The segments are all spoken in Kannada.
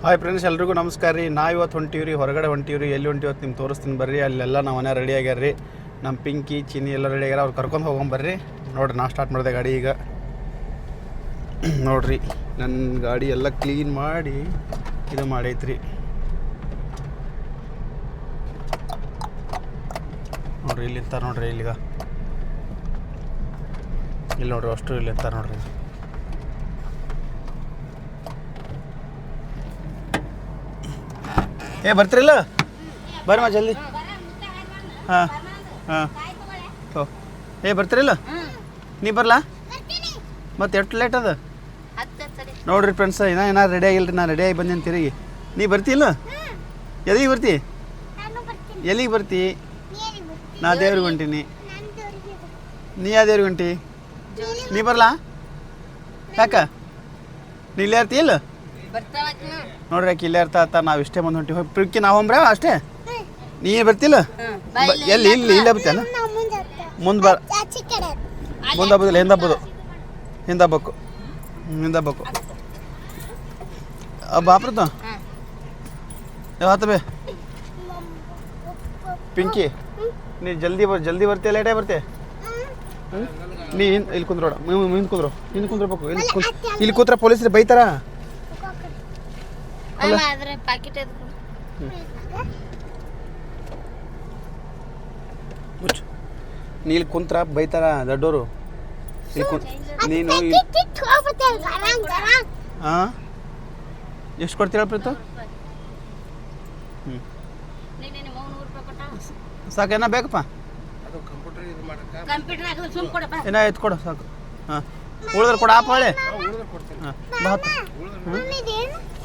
ಹಾಯ್ ಫ್ರೆಂಡ್ಸ್, ಎಲ್ರಿಗೂ ನಮಸ್ಕಾರ ರೀ. ಇವತ್ತು ಹೊಂಟೀವ್ರಿ, ಹೊರಗಡೆ ಹೊಂಟೀವ್ರಿ. ಎಲ್ಲಿ ಹೊಂಟಿವತ್ತು ನಿಮ್ಗೆ ತೋರಿಸ್ತೀನಿ ಬರ್ರಿ. ಅಲ್ಲೆಲ್ಲ ನಾವು ಮನೆ ರೆಡಿ ಆಗ್ಯಾರ ರೀ. ನಮ್ಮ ಪಿಂಕಿ ಚಿನ್ನಿ ಎಲ್ಲ ರೆಡಿ ಆಗ್ಯಾರ. ಅವ್ರು ಕರ್ಕೊಂಡು ಹೋಗೊಂಬರ್ರಿ. ನೋಡಿರಿ, ನಾ ಸ್ಟಾರ್ಟ್ ಮಾಡಿದೆ ಗಾಡಿ ಈಗ. ನೋಡಿರಿ, ನನ್ನ ಗಾಡಿ ಎಲ್ಲ ಕ್ಲೀನ್ ಮಾಡಿ ಇದು ಮಾಡೈತ್ರಿ. ನೋಡಿರಿ, ಇಲ್ಲಿ ಇರ್ತಾರೆ ನೋಡಿರಿ. ಇಲ್ಲಿಗ ಇಲ್ಲಿ ನೋಡಿರಿ, ಅಷ್ಟು ಇಲ್ಲಿ ಇರ್ತಾರೆ ನೋಡಿರಿ. ಬರ್ತೀರಿಲ್ಲ? ಬರ್ರಿ ಜಲ್ದಿ. ಹಾಂ ಹಾಂ ಬರ್ತೀರಿಲ್ಲ? ನೀ ಬರ್ಲಾ? ಮತ್ತೆ ಎಷ್ಟು ಲೇಟ್ ಅದ ನೋಡ್ರಿ ಫ್ರೆಂಡ್ಸ್. ಏನಾರು ರೆಡಿ ಆಗಿಲ್ಲ ರೀ. ನಾನು ರೆಡಿ ಆಗಿ ಬಂದೇನು ತಿರುಗಿ. ನೀ ಬರ್ತಿಲ್ಲ? ಎಲ್ಲಿಗೆ ಬರ್ತಿ? ಎಲ್ಲಿಗೆ ಬರ್ತಿ? ನಾ ದೇವ್ರಿಗೆ ಹೊಂಟೀನಿ. ನೀ ಯಾವ ದೇವ್ರಿಗೆ ಹೊಂಟಿ? ನೀ ಬರ್ಲಾ? ಯಾಕ ನೀ ಇಲ್ಲೇ ಇರ್ತಿಲ್ಲ? ನೋಡ್ರಿ, ಯಾಕೆ ಇಲ್ಲೇ ಇರ್ತಾ ನಾವು ಇಷ್ಟೇ ಬಂದು ಹೊಂಟಿ. ಪಿಕ್ಕಿ ನಾವು ಹೋಗ್ರೆ ಅಷ್ಟೇ. ನೀ ಬರ್ತಿಲ್ಲ? ಎಲ್ಲಿ ಇಲ್ಲಿ ಇಲ್ಲ ಬರ್ತೇನ? ಮುಂದೆ ಮುಂದೆ ಹಬ್ಬದಿಲ್ಲ, ಹಿಂದೆ ಹಬ್ಬದು. ಹಿಂದೆ ಹಬ್ಬಕ್ಕೆ ಬಾಪ್ರತ ಯಾವತ್ತ ಬೇ ಪಿಂಕಿ, ನೀ ಜಲ್ದಿ ಬರ್ತೀಯ ಲೇಟಾಗಿ ಬರ್ತೀಯ? ನೀ ಇಲ್ಲಿ ಕುಂದ್ರೋಡ, ಹಿಂದೆ ಕುಂದ್ರಬೇಕು. ಇಲ್ಲಿ ಕೂತ್ರೆ ಪೊಲೀಸರು ಬೈತಾರ. ನೀಲ್ ಕುಂತ್ರ ಬೈತಾರ ದೊಡ್ಡೋರು. ನೀನು ಹಾಂ ಎಷ್ಟು ಕೊಡ್ತೀರ ಪ್ರೀತು? ಸಾಕೇನ ಬೇಕಪ್ಪ? ಏನ ಎತ್ಕೊಡು ಸಾಕು. ಹಾಂ ಉಳಿದ್ರೆ ಕೊಡ ಆಪ ಹೊಳೆ. ಹಾಂ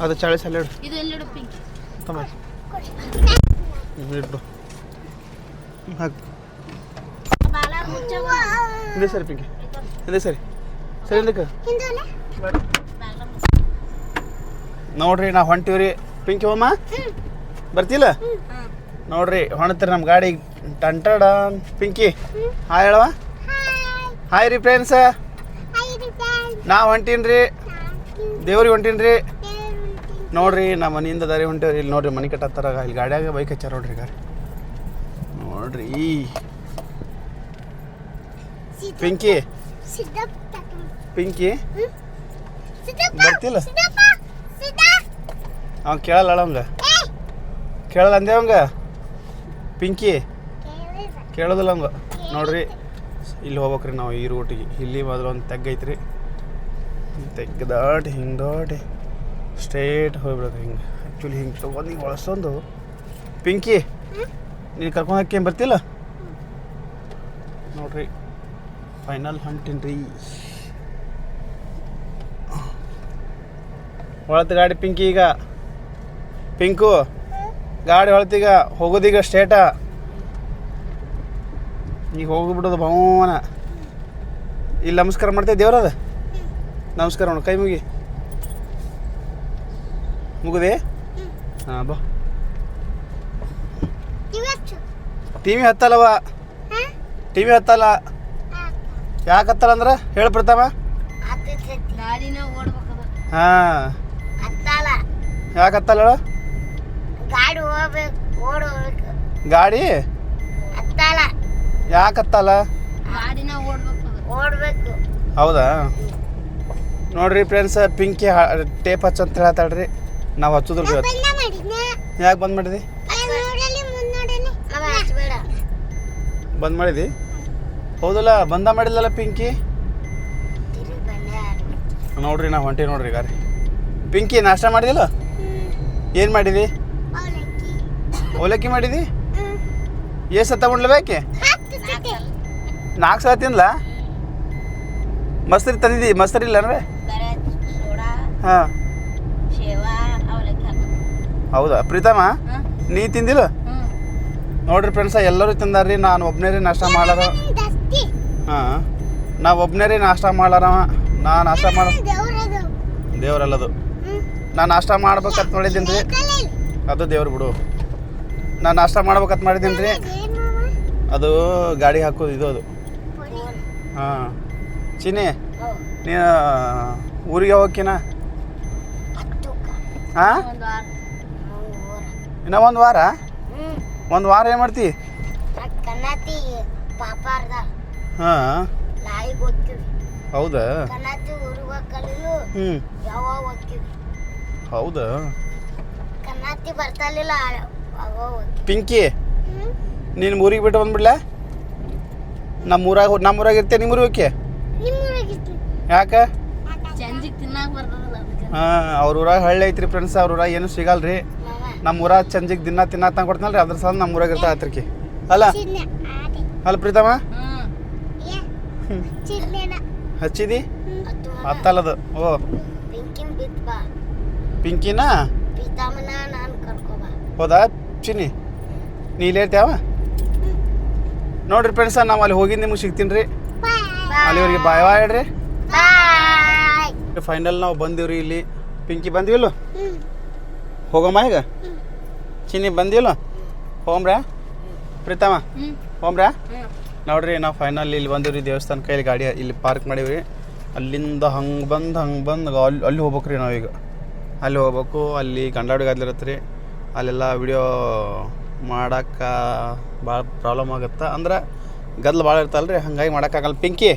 ಅದು 40 ಅಲ್ಲಿ ಇಡು. ಹಾಕು. ಇದೆ ಸರಿ ಪಿಂಕಿ, ಇದೆ ಸರಿ ಇದಕ್ಕೆ ನೋಡ್ರಿ. ನಾವು ಹೊಂಟಿವ್ರಿ. ಪಿಂಕಿ ಹೋಮ ಬರ್ತಿಲ್ಲ? ನೋಡ್ರಿ, ಹೊಣತ್ರಿ ನಮ್ಮ ಗಾಡಿ. ಟಂಟಡ ಪಿಂಕಿ ಹಾಯ್ ಹೇಳವ. ಹಾಯ್ ರೀ ಫ್ರೆಂಡ್ಸ್, ನಾವು ಹೊಂಟೀನ್ರಿ, ದೇವ್ರಿಗೆ ಹೊಂಟೀನ್ರಿ. ನೋಡ್ರಿ, ನಮ್ಮ ಮನೆಯಿಂದ ದಾರಿ ಹೊಂಟೇವ್ರಿ. ಇಲ್ಲಿ ನೋಡ್ರಿ, ಮನೆ ಕಟ್ಟತ್ತಾರ. ಇಲ್ಲಿ ಗಾಡಿಯಾಗ ಬೈಕ್ ಹಚ್ಚಾರ ನೋಡ್ರಿ. ಗಾಡಿ ನೋಡ್ರಿ. ಪಿಂಕಿ ಬರ್ತಿಲ್ಲ? ಅವ ಕೇಳಲ್ಲ ಅವಂಗ, ಕೇಳಲ್ಲ ಅಂದೆ ಅವಂಗ. ಪಿಂಕಿ ಕೇಳೋದಿಲ್ಲ ಅವಂಗ. ನೋಡ್ರಿ, ಇಲ್ಲಿ ಹೋಗ್ಬೇಕ್ರಿ ನಾವು ಈ ರೂಟಿಗೆ. ಇಲ್ಲಿ ಮೊದಲು ಒಂದು ತೆಗ್ಗೈತ್ರಿ. ತೆಗ್ದಾಟಿ ಹಿಂಗೆ ದಾಟಿ ಸ್ಟ್ರೇಟ್ ಹೋಗ್ಬಿಡೋದು. ಹಿಂಗೆ ಆ್ಯಕ್ಚುಲಿ ಹಿಂಗೆ ತೊಗೊಂಡು ಹಿಂಗೆ ಬಳಸೊಂದು. ಪಿಂಕಿ, ನೀನು ಕರ್ಕೊಂಡು ಹಾಕಿ ಬರ್ತಿಲ್ಲ? ನೋಡ್ರಿ, ಫೈನಲ್ ಹೊಂಟೀನ್ರಿ. ಹೊಳತು ಗಾಡಿ ಪಿಂಕಿ. ಈಗ ಪಿಂಕು ಗಾಡಿ ಹೊಳತೀಗ ಹೋಗೋದೀಗ ಸ್ಟೇಟ. ಈಗ ಹೋಗಿಬಿಡೋದು ಭವನ. ಇಲ್ಲಿ ನಮಸ್ಕಾರ ಮಾಡ್ತೇವೆ ದೇವ್ರದ. ನಮಸ್ಕಾರ ಮಾಡು, ಕೈ ಮುಗುದೇ? ಹಾಂ ಬಾ. ಟಿವಿ ಹತ್ತಲ್ಲವ, ಟಿವಿ ಹತ್ತಲ್ಲ. ಯಾಕೆ ಹತ್ತಲ್ಲ ಅಂದ್ರೆ ಹೇಳ್ಬಿಡ್ತಾವ. ಹಾಂ ಯಾಕೆ ಹತ್ತಲ್ಲ ಹೇಳು? ಗಾಡಿ ಯಾಕೆ ಹತ್ತಲ್ಲ? ಹೌದಾ? ನೋಡ್ರಿ ಫ್ರೆಂಡ್ಸ್, ಪಿಂಕಿ ಟೇಪ್ ಹಚ್ಚಂತ ಹೇಳ್ತಾಳ್ರಿ. ನಾವು ಹಚ್ಚೋದಿಲ್ರಿ ಇವತ್ತು. ಯಾಕೆ ಬಂದ್ ಮಾಡಿದಿ? ಬಂದ್ ಮಾಡಿದಿ? ಹೌದಲ್ಲ, ಬಂದ ಮಾಡಿಲ್ಲಲ್ಲ ಪಿಂಕಿ. ನೋಡ್ರಿ, ನಾವು ಹೊಂಟಿ ನೋಡ್ರಿ ಗಾರಿ. ಪಿಂಕಿ ನಾಷ್ಟ ಮಾಡಿದಿಲ್ಲ? ಏನು ಮಾಡಿದಿ? ಅವಲಕ್ಕಿ ಮಾಡಿದಿ? ಎಷ್ಟು ಸತ್ತ ಉಣ್ಲೇಬೇಕೆ? 4 ಸಲ ತಿನ್ಲ? ಮಸ್ತ್ರಿ ತಂದಿದ್ದಿ? ಮಸ್ತ್ರಿ ಇಲ್ಲ ಅಂದ್ರೆ? ಹಾಂ ಹೌದಾ ಪ್ರೀತಮ್ಮ, ನೀ ತಿಂದಿಲ್ಲ? ನೋಡ್ರಿ ಫ್ರೆಂಡ್ಸ, ಎಲ್ಲರೂ ತಿಂದಾರ್ರಿ. ನಾನು ಒಬ್ಬನೇ ರೀ ನಾಷ್ಟ ಮಾಡಾರ. ಹಾಂ, ನಾವು ಒಬ್ಬನೇ ರೀ ನಾಷ್ಟ ಮಾಡಾರವ. ನಾ ನಾಷ್ಟ ಮಾಡ ದೇವ್ರಲ್ಲದು. ನಾನು ನಾಷ್ಟ ಮಾಡ್ಬೇಕಂತ ಮಾಡಿದ್ದೀನಿ ರೀ. ಅದು ದೇವ್ರು ಬಿಡು. ನಾನು ನಾಷ್ಟ ಮಾಡ್ಬೇಕಂತ ಮಾಡಿದ್ದೀನಿ ರೀ. ಅದು ಗಾಡಿ ಹಾಕೋದು ಇದು ಅದು. ಹಾಂ ಚಿನ್ನಿ, ನೀನು ಊರಿಗೆ ಹೋಗ್ಕಿನ? ಹಾಂ ಇನ್ನೂ ಒಂದು ವಾರ ಒಂದು ವಾರ ಏನು ಮಾಡ್ತಿ ಕನ್ನತಿ ಪಾಪಾರ್ದ ಹಾಂ ನಾಯಿ ಓದ್ತೀವಿ ಹೌದಾ ಕನ್ನತಿ ಊರಿಗೆ ಕಲಿಲು ಯಾವಾಗ ಓದ್ತೀವಿ ಹೌದಾ ಕನ್ನತಿ ಬರ್ತಾಲಿಲ್ಲ ಅವಾಗ ಓದ್ತೀವಿ ಪಿಂಕಿ ನೀನು ಊರಿಗೆ ಬಿಟ್ಟು ಬಂದ್ಬಿಡ್ಲ ನಮ್ಮೂರಾಗ ಇರ್ತೇನೆ ನಿಮ್ಮ ಊರಿಗೆ ಯಾಕೆ ಚಂಜಿಗೆ ತಿನ್ನಾಕ ಬರ್ತದಲ್ಲ ಹಾಂ ಅವ್ರ ಊರಾಗ ಹಳ್ಳಿ ಐತ್ರಿ ಫ್ರೆಂಡ್ಸ್ ಅವ್ರ ಊರಾಗ ಏನು ಸಿಗಲ್ರಿ ನಮ್ಮ ಊರಾಗ ಚಂಜಿಗೆ ದಿನ ತಿನ್ನತ್ತ ಕೊಡ್ತಾನಲ್ರಿ ಅದ್ರ ಸಲ ನಮ್ಮ ಊರಾಗ ಇರ್ತಾ ಆತ್ರಿಕಿ ಅಲ್ಲ ಅಲ್ಲ ಪ್ರೀತಮ್ಮ ಹಚ್ಚಿದಿ ಹತ್ತಲ್ಲದು ಓ ಪಿಂಕಿನ್ ಬಿತ್ ಬಾ ಪಿಂಕಿನ ಪ್ರೀತಮ್ಮನ ನಾನು ಕರ್ಕೊಬಾ ಹೌದಾ ಚಿನ್ನಿ ನೀ ಇಲ್ಲಿ ಇರ್ತೀವ ನೋಡ್ರಿ ಫ್ರೆಂಡ್ಸ ನಾವು ಅಲ್ಲಿ ಹೋಗಿದ್ದು ನಿಮ್ಗೆ ಸಿಗ್ತೀನಿ ರೀ ಅಲ್ಲಿವರೆಗೆ ಬಾಯ್ ಬಾಯ್ ಹೇಳ್ರಿ ಫೈನಲ್ ನಾವು ಬಂದೀವ್ರಿ ಇಲ್ಲಿ ಪಿಂಕಿ ಬಂದಿವಿಲ್ಲ ಹೋಗಮ್ಮ ಈಗ ಚಿನ್ನಿ ಬಂದಿಲ್ಲ ಹೋಮ್ರಾ ಪ್ರೀತಮ್ಮ ಹೋಮ್ರಾ ನೋಡ್ರಿ ನಾವು ಫೈನಲ್ ಇಲ್ಲಿ ಬಂದಿವ್ರಿ ದೇವಸ್ಥಾನ ಕೈಲಿ ಗಾಡಿ ಇಲ್ಲಿ ಪಾರ್ಕ್ ಮಾಡೀವ್ರಿ ಅಲ್ಲಿಂದ ಹಂಗೆ ಬಂದು ಅಲ್ಲಿ ಹೋಗ್ಬೇಕು ರೀ ನಾವೀಗ ಅಲ್ಲಿ ಹೋಗ್ಬೇಕು ಅಲ್ಲಿ ಗಂಡಾಡಿಗೆ ಆಗ್ಲಿರತ್ತೆ ರೀ ಅಲ್ಲೆಲ್ಲ ವಿಡಿಯೋ ಮಾಡೋಕ್ಕೆ ಭಾಳ ಪ್ರಾಬ್ಲಮ್ ಆಗುತ್ತೆ ಅಂದ್ರೆ ಗದ್ಲು ಭಾಳ ಇರ್ತಲ್ರಿ ಹಂಗಾಗಿ ಮಾಡೋಕ್ಕಾಗಲ್ಲ ಪಿಂಕಿ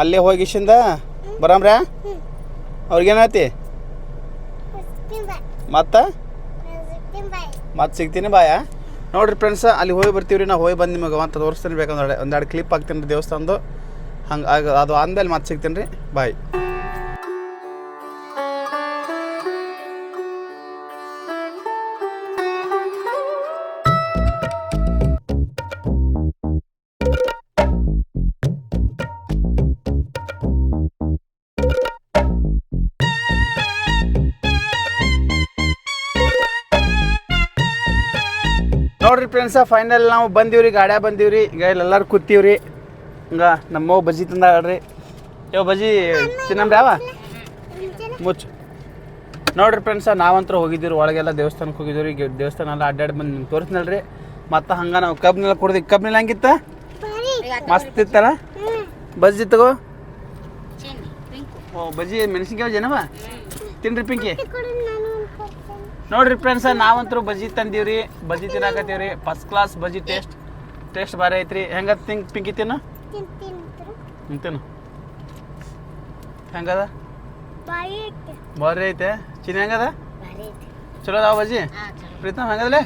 ಅಲ್ಲೇ ಹೋಗಿಶಿಂದ ಬರಾಮ್ರಾ ಅವ್ರಿಗೇನೈತಿ ಮತ್ತೆ ಸಿಗ್ತೀನಿ ಬಾಯ ನೋಡಿರಿ ಫ್ರೆಂಡ್ಸ ಅಲ್ಲಿ ಹೋಗಿ ಬರ್ತೀವಿ ರೀ ನಾವು ಹೋಗಿ ಬಂದು ನಿಮಗೆ ಮತ್ತೆ ತೋರಿಸ್ತೀನಿ ಬೇಕಂದ್ರೆ ಒಂದೆರಡು ಕ್ಲಿಪ್ ಹಾಕ್ತೀನಿ ರೀ ದೇವಸ್ಥಾನದ್ದು ಹಂಗೆ ಅದು ಅಂದಲ್ಲಿ ಮತ್ತೆ ಸಿಗ್ತೀನಿ ರೀ ಬಾಯ್ ನೋಡ್ರಿ ಫ್ರೆಂಡ್ಸ ಫೈನಲ್ ನಾವು ಬಂದೀವ್ರಿ ಗಾಡ್ಯಾಗ ಬಂದೀವ್ರಿ ಈಗ ಇಲ್ಲೆಲ್ಲರೂ ಕೂತೀವ್ರಿ ಹಂಗ ನಮ್ಮವ್ವ ಬಜ್ಜಿ ತಂದಾಳ್ರಿ ಯಾವ ಬಜ್ಜಿ ತಿನ್ನಂಬ್ರಿ ಯಾವ ಮುಚ್ಚು ನೋಡ್ರಿ ಫ್ರೆಂಡ್ಸ ನಾವಂತೂ ಹೋಗಿದ್ದೀವಿ ಒಳಗೆಲ್ಲ ದೇವಸ್ಥಾನಕ್ಕೆ ಹೋಗಿದ್ದೀವಿ ಈಗ ದೇವಸ್ಥಾನ ಎಲ್ಲ ಅಡ್ಡಾಡಿ ಬಂದು ನಿಮ್ಗೆ ತೋರಿಸ್ನಲ್ರಿ ಮತ್ತು ಹಂಗೆ ನಾವು ಕಬ್ನೆಲ್ಲ ಕುಡ್ದು ಕಬ್ನೆಲ್ಲ ಹೆಂಗಿತ್ತ ಮಸ್ತ್ ಇತ್ತಲ್ಲ ಬಜ್ಜಿ ತಗೋ ಓ ಬಜ್ಜಿ ಮೆಣಸಿನ್ಕಾಯಿ ಜನವ ತಿನ್ರಿ ಪಿಂಕಿ ನೋಡ್ರಿ ಫ್ರೆಂಡ್ಸ ನಾವಂತರೂ ಬಜ್ಜಿ ತಂದೀವ್ರಿ ಬಜ್ಜಿ ತಿನ್ನಾಕತ್ತೀವ್ರಿ ಫಸ್ಟ್ ಕ್ಲಾಸ್ ಬಜ್ಜಿ ಟೇಸ್ಟ್ ಭಾರಿ ಐತ್ರಿ ಹೆಂಗ ಪಿಂಕಿ ತಿನ್ನು ತಿನ್ನು ಹೆಂಗದ ಭಾರಿ ಐತೆ ಚಿನ್ನ ಹೆಂಗದ ಚಲೋ ಅದಾವ ಬಜ್ಜಿ ಪ್ರೀತಮ್ ಹೆಂಗದಲೇ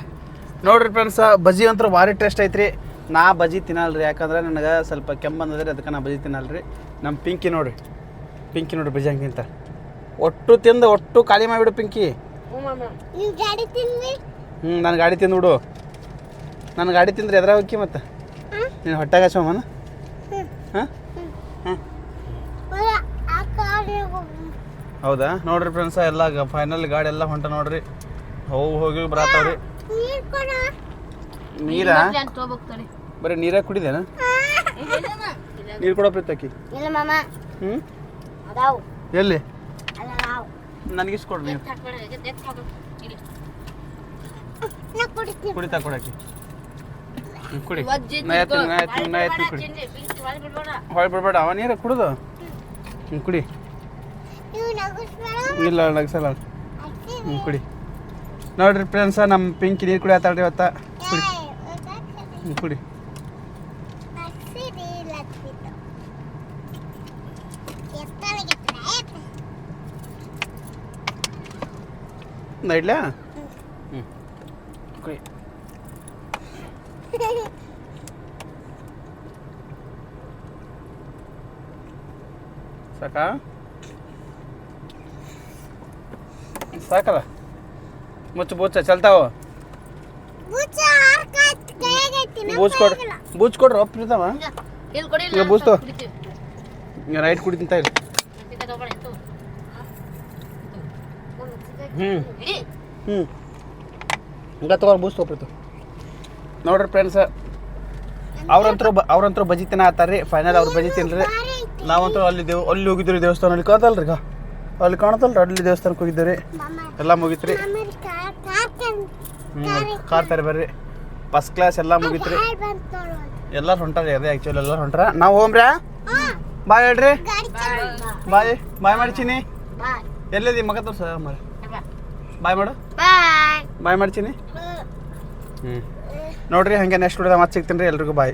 ನೋಡ್ರಿ ಫ್ರೆಂಡ್ಸ ಬಜ್ಜಿ ಅಂತೂ ಭಾರಿ ಟೇಸ್ಟ್ ಐತ್ರಿ ನಾ ಬಜ್ಜಿ ತಿನ್ನಲ್ರಿ ಯಾಕಂದ್ರೆ ನನಗೆ ಸ್ವಲ್ಪ ಕೆಮ್ಮು ಬಂದದ್ರಿ ಅದಕ್ಕೆ ನಾ ಬಜ್ಜಿ ತಿನ್ನಲ್ರಿ ನಮ್ಮ ಪಿಂಕಿ ನೋಡ್ರಿ ಬಜ್ಜಿ ಹಂಗಿಂತ ಒಟ್ಟು ತಿಂದು ಒಟ್ಟು ಖಾಲಿ ಮಾಡಿಬಿಡು ಪಿಂಕಿ ನಾನು ಗಾಡಿ ತಿಂದ್ಬಿಡು ನಾನು ಗಾಡಿ ತಿಂದ್ರೆ ಎದ್ರ ಹೋಗಿ ಮತ್ತೆ ನೀನು ಹೊಟ್ಟೆಗೆ ಹಚ್ಚೋಮನ ಹಾಂ ಹೌದಾ ನೋಡ್ರಿ ಫ್ರೆಂಡ್ಸ ಎಲ್ಲ ಫೈನಲ್ ಗಾಡಿ ಎಲ್ಲ ಹೊಂಟ ನೋಡ್ರಿ ಹೋಗಿ ಬರತ್ತವ್ರಿ ನೀರಾ ಬರೀ ನೀರಾಗ ಕುಡಿದೇನ ನೀರು ಕೊಡೋ ಪ್ರೀತಕ್ಕಿ ಹ್ಞೂ ಎಲ್ಲಿ ನನಗಿಸ್ ಕೊಡ್ರಿ ನೀವು ಕುಡಿತಾ ಕೊಡಕ್ಕೆ ಕುಡಿ ನಾ ಕುಡಿ ಹೊಳ್ ಬಿಡ್ಬೇಡ ಅವ ನೀರ ಕುಡುದು ಕುಡಿ ಇಲ್ಲ ನಗಸಲ್ಲ ಕುಡಿ ನೋಡ್ರಿ ಫ್ರೆಂಡ್ಸ ನಮ್ಮ ಪಿಂಕಿ ನೀರು ಕುಡಿ ಆತಾಳ್ರಿ ಇವತ್ತ ಕುಡಿ ಕುಡಿ ಇಡ್ಲಾ ಕುಡಿ ಸಾಕಾ ಸಾಕಲ್ಲ ಮುಚ್ಚ ಚಲ್ತಾವ ಬೂಚ್ ಕೊಡ್ರಿ ಪ್ರೀತಮ್ಮ ಈಗ ಬೂಚ್ತೋ ಈಗ ರೈಟ್ ಕುಡಿತೀನಿ ತಾಯಿ ಈಗ ತಗೋ ಬೂಸ್ ತೊಗೊಪ್ರಿತು ನೋಡ್ರಿ ಫ್ರೆಂಡ್ಸ್ ಅವ್ರಂತರೂ ಬಜ್ಜಿ ತಿನ್ನತ್ತಾರ್ರಿ ಫೈನಲ್ ಅವ್ರು ಬಜ್ಜಿ ತಿನ್ರಿ ನಾವಂತೂ ಅಲ್ಲಿ ಹೋಗಿದ್ರಿ ದೇವಸ್ಥಾನ ಅಲ್ಲಿ ಕಾಣತಲ್ರಿ ಈಗ ಅಲ್ಲಿ ಕಾಣತಲ್ರಿ ಅಲ್ಲಿ ದೇವಸ್ಥಾನಕ್ಕೆ ಹೋಗಿದ್ದೀರಿ ಎಲ್ಲ ಮುಗೀತ್ರಿ ಕಾರ್ ತಾರೆ ಬರ್ರಿ ಫಸ್ಟ್ ಕ್ಲಾಸ್ ಎಲ್ಲ ಮುಗೀತ್ರಿ ಎಲ್ಲರೂ ಹೊಂಟಾರಿ ಅದೇ ಆ್ಯಕ್ಚುಲಿ ಎಲ್ಲರೂ ಹೊಂಟಾರ ನಾವು ಹೋಮ್ರ್ಯಾ ಬಾಯ್ ಹೇಳ್ರಿ ಬಾಯ್ ಮಾಡಿ ಚಿನ್ನಿ ಎಲ್ಲಿದಿ ಮಗ ತೋರ್ಸ ಬಾಯ್ ಮಾಡು ಬಾಯ್ ಬಾಯ್ ಮಾಡ್ತೀನಿ. ನೋಡ್ರಿ ಹಾಗೆ ನೆಕ್ಸ್ಟ್ ವಿಡಿಯೋದಾಗ ಮತ್ತೆ ಸಿಗ್ತೀನಿ ರೀ. ಎಲ್ರಿಗೂ ಬಾಯ್.